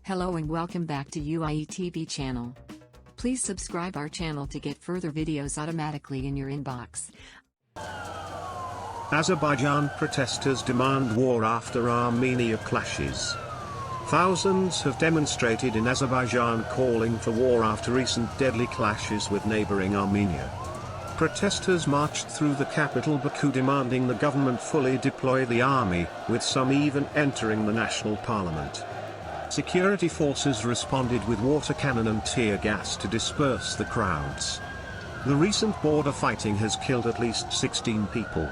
Hello and welcome back to UIE TV channel. Please subscribe our channel to get further videos automatically in your inbox. Azerbaijan protesters demand war after Armenia clashes. Thousands have demonstrated in Azerbaijan calling for war after recent deadly clashes with neighbouring Armenia. Protesters marched through the capital Baku demanding the government fully deploy the army, with some even entering the national parliament. Security forces responded with water cannon and tear gas to disperse the crowds. The recent border fighting has killed at least 16 people.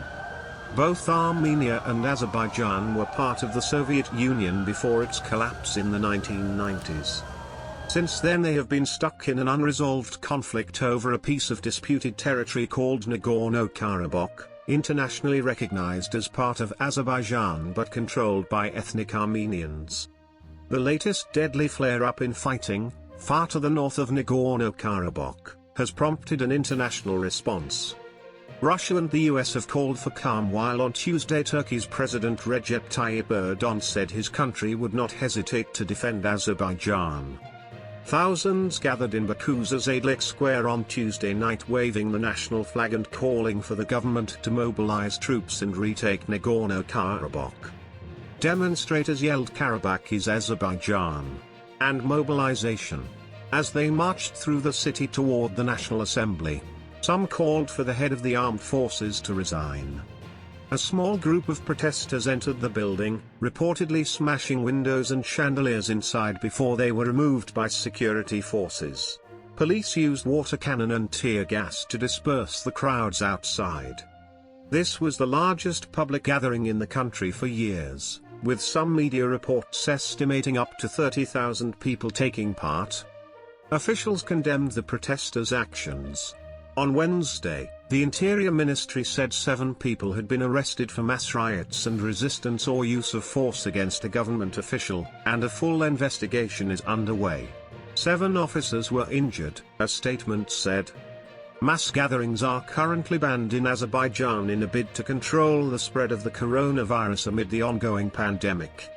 Both Armenia and Azerbaijan were part of the Soviet Union before its collapse in the 1990s. Since then they have been stuck in an unresolved conflict over a piece of disputed territory called Nagorno-Karabakh, internationally recognized as part of Azerbaijan but controlled by ethnic Armenians. The latest deadly flare-up in fighting, far to the north of Nagorno-Karabakh, has prompted an international response. Russia and the US have called for calm, while on Tuesday Turkey's President Recep Tayyip Erdogan said his country would not hesitate to defend Azerbaijan. Thousands gathered in Baku's Azadlik Square on Tuesday night waving the national flag and calling for the government to mobilize troops and retake Nagorno-Karabakh. Demonstrators yelled "Karabakh is Azerbaijan!" and mobilization. As they marched through the city toward the National Assembly, some called for the head of the armed forces to resign. A small group of protesters entered the building, reportedly smashing windows and chandeliers inside before they were removed by security forces. Police used water cannon and tear gas to disperse the crowds outside. This was the largest public gathering in the country for years, with some media reports estimating up to 30,000 people taking part. Officials condemned the protesters' actions. On Wednesday, the Interior Ministry said 7 people had been arrested for mass riots and resistance or use of force against a government official, and a full investigation is underway. 7 officers were injured, a statement said. Mass gatherings are currently banned in Azerbaijan in a bid to control the spread of the coronavirus amid the ongoing pandemic.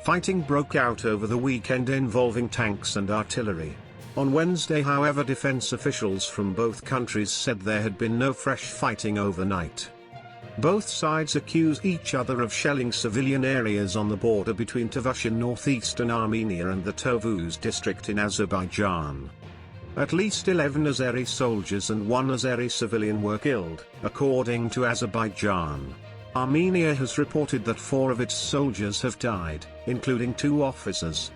Fighting broke out over the weekend involving tanks and artillery. On Wednesday, however, defense officials from both countries said there had been no fresh fighting overnight. Both sides accuse each other of shelling civilian areas on the border between Tavush in northeastern Armenia and the Tovuz district in Azerbaijan. At least 11 Azeri soldiers and 1 Azeri civilian were killed, according to Azerbaijan. Armenia has reported that 4 of its soldiers have died, including 2 officers.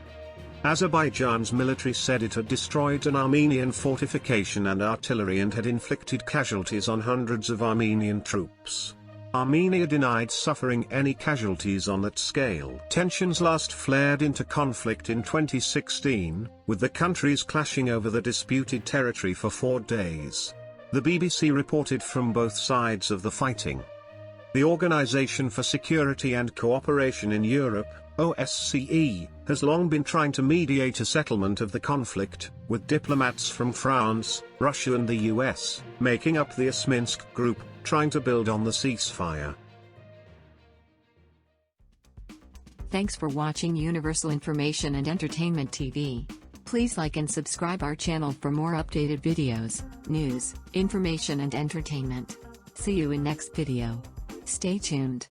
Azerbaijan's military said it had destroyed an Armenian fortification and artillery and had inflicted casualties on hundreds of Armenian troops. Armenia denied suffering any casualties on that scale. Tensions last flared into conflict in 2016, with the countries clashing over the disputed territory for 4 days. The BBC reported from both sides of the fighting. The Organization for Security and Cooperation in Europe, OSCE, has long been trying to mediate a settlement of the conflict, with diplomats from France, Russia and the US, making up the Minsk group, trying to build on the ceasefire. Thanks for watching Universal Information and Entertainment TV. Please like and subscribe our channel for more updated videos, news, information and entertainment. See you in next video. Stay tuned.